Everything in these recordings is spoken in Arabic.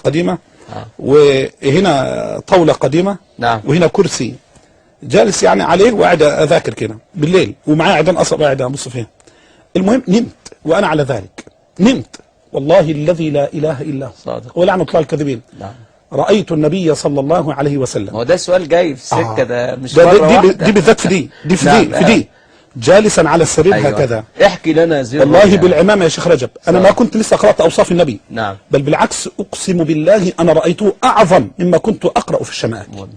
قديمة وهنا طاولة قديمة وهنا كرسي جالس يعني عليه وقاعد أذاكر كده بالليل ومعاه عيدان قصب قاعد أبص فيها. المهم نمت وأنا على ذلك، نمت والله الذي لا إله إلا هو ولعنة الله الكاذبين. رأيت النبي صلى الله عليه وسلم. هو ده سؤال جاي في السكة ده مش ده مرة واحدة. دي بالذات في دي جالسا على السرير هكذا. احكي لنا زي والله بالعمامة يا شيخ رجب أنا ما كنت لسه قرأت أوصاف النبي، بل بالعكس أقسم بالله أنا رأيته أعظم مما كنت أقرأ في الشمائل.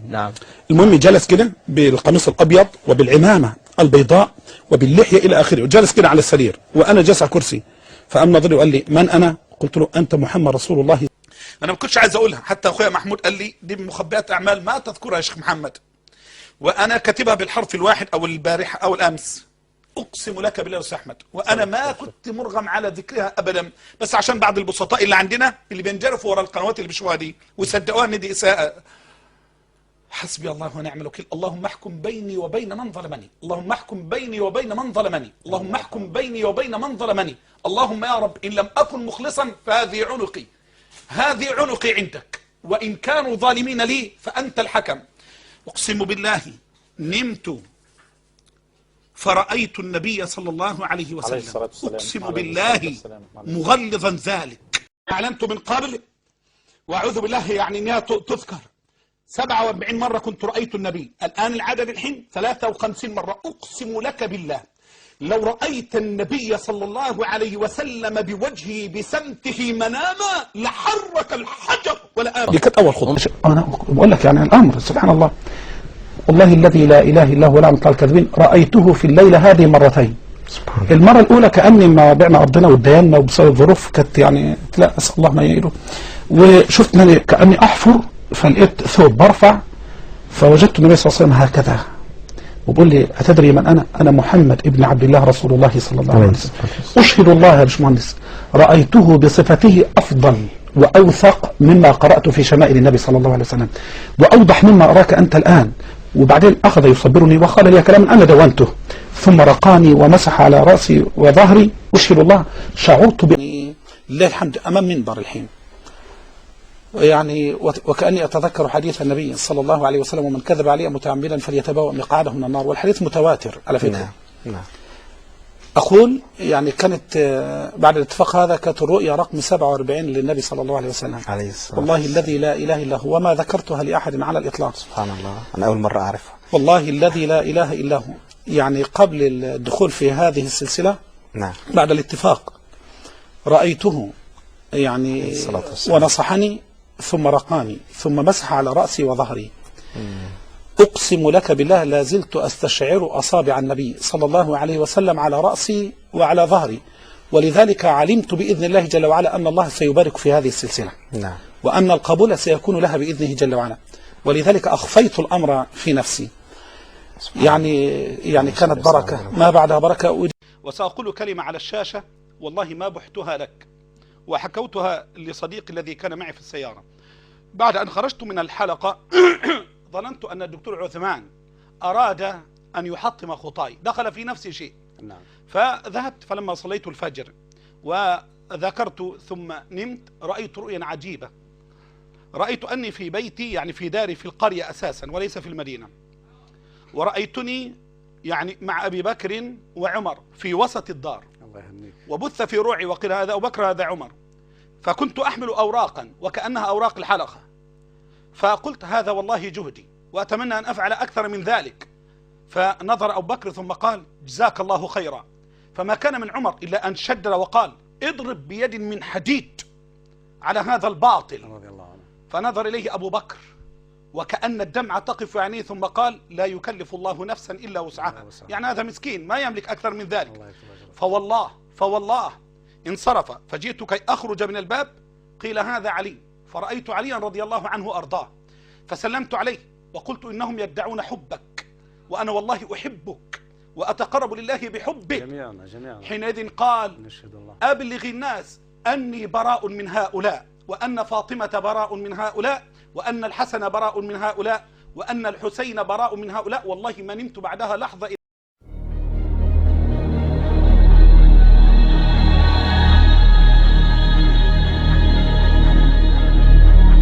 المهم جلس كده بالقميص الأبيض وبالعمامة البيضاء وباللحية إلى آخره، وجلس كده على السرير وأنا جالس على كرسي. فأما نظري وقال لي من أنا؟ قلت له أنت محمد رسول الله. أنا ما كنتش عايز أقولها، حتى أخويا محمود قال لي دي مخبئات أعمال ما تذكرها يا شيخ محمد، وأنا كاتبها بالحرف الواحد أو البارحة أو الأمس. أقسم لك بالله يا أستاذ أحمد وأنا ما كنت مرغم على ذكرها أبدا، بس عشان بعض البسطاء اللي عندنا اللي بينجرفوا ورا القنوات اللي بيشوفوها دي ويصدقوها إن دي إساءة. حسبي الله ونعم الوكيل. اللهم احكم بيني وبين من ظلمني، اللهم احكم بيني وبين من ظلمني، اللهم احكم بيني وبين من ظلمني، اللهم يا رب إن لم أكن مخلصا فهذه عنقي، هذه عنقي عندك، وإن كانوا ظالمين لي فأنت الحكم. أقسم بالله نمت فرأيت النبي صلى الله عليه وسلم أقسم بالله مغلظا ذلك. أعلنت من قبل وأعوذ بالله يعني أنها تذكر 47 مرة كنت رأيت النبي، الآن العدد الحين 53 مرة. أقسم لك بالله لو رأيت النبي صلى الله عليه وسلم بوجهه بسمته مناما لحرك الحجر ولا آمن. دي كانت أول خطوة. أنا بقول لك يعني الأمر سبحان الله، والله الذي لا إله إلا هو ولعنة الله الكاذبين. رأيته في الليلة هذه مرتين. المرة الأولى كأني ما بعنا أرضنا واتدينا وبسبب الظروف كانت يعني لا أسأل الله ما يقيله، وشفت كأني أحفر فلقيت ثوب برفع فوجدت النبي صلى الله عليه وسلم هكذا وبقول لي أتدري من أنا؟ أنا محمد ابن عبد الله رسول الله صلى الله عليه وسلم. أشهد الله يا باشمهندس رأيته بصفته أفضل وأوثق مما قرأت في شمائل النبي صلى الله عليه وسلم، وأوضح مما أراك أنت الآن. وبعدين أخذ يصبرني وقال لي كلاما أنا دونته، ثم رقاني ومسح على رأسي وظهري. أشهد الله شعرت لله الحمد أمام منبر الحين يعني وكأني أتذكر حديث النبي صلى الله عليه وسلم ومن كذب علي متعمدا فليتبوأ مقعده من النار، والحديث متواتر على فكرة. نعم. أقول يعني كانت بعد الاتفاق هذا كانت الرؤيا رقم 47 للنبي صلى الله عليه وسلم عليه الصلاة. والله الذي لا إله إلا هو وما ذكرتها لأحد على الإطلاق. سبحان الله أنا أول مرة أعرفها. والله الذي لا إله إلا هو يعني قبل الدخول في هذه السلسلة نعم. بعد الاتفاق رأيته يعني ونصحني ثم رقاني ثم مسح على رأسي وظهري. أقسم لك بالله لا زلت أستشعر أصابع النبي صلى الله عليه وسلم على رأسي وعلى ظهري، ولذلك علمت بإذن الله جل وعلا أن الله سيبارك في هذه السلسلة نعم. وأن القبول سيكون لها بإذنه جل وعلا، ولذلك أخفيت الأمر في نفسي يعني كانت بركة ما بعدها بركة. وسأقول كلمة على الشاشة والله ما بحتها لك وحكوتها لصديقي الذي كان معي في السيارة. بعد أن خرجت من الحلقة ظننت أن الدكتور عثمان أراد أن يحطم خطاي، دخل في نفسي شيء نعم. فذهبت فلما صليت الفجر وذكرت ثم نمت رأيت رؤيا عجيبة. رأيت أني في بيتي يعني في داري في القرية أساسا وليس في المدينة، ورأيتني يعني مع أبي بكر وعمر في وسط الدار وبث في روعي وقيل هذا أبو بكر هذا عمر، فكنت أحمل أوراقا وكأنها أوراق الحلقة، فقلت هذا والله جهدي وأتمنى أن أفعل أكثر من ذلك. فنظر أبو بكر ثم قال جزاك الله خيرا، فما كان من عمر إلا أن شدد وقال اضرب بيد من حديد على هذا الباطل. فنظر إليه أبو بكر وكأن الدمعة تقف عينيه ثم قال لا يكلف الله نفسا إلا وسعها، يعني هذا مسكين ما يملك أكثر من ذلك. فوالله انصرف، فجئت كي أخرج من الباب قيل هذا علي، فرأيت عليا رضي الله عنه أرضاه فسلمت عليه وقلت إنهم يدعون حبك وأنا والله أحبك وأتقرب لله بحبك جميعا. حينئذ قال أبلغ الناس أني براء من هؤلاء، وأن فاطمة براء من هؤلاء، وأن الحسن براء من هؤلاء، وأن الحسين براء من هؤلاء. والله ما نمت بعدها لحظة.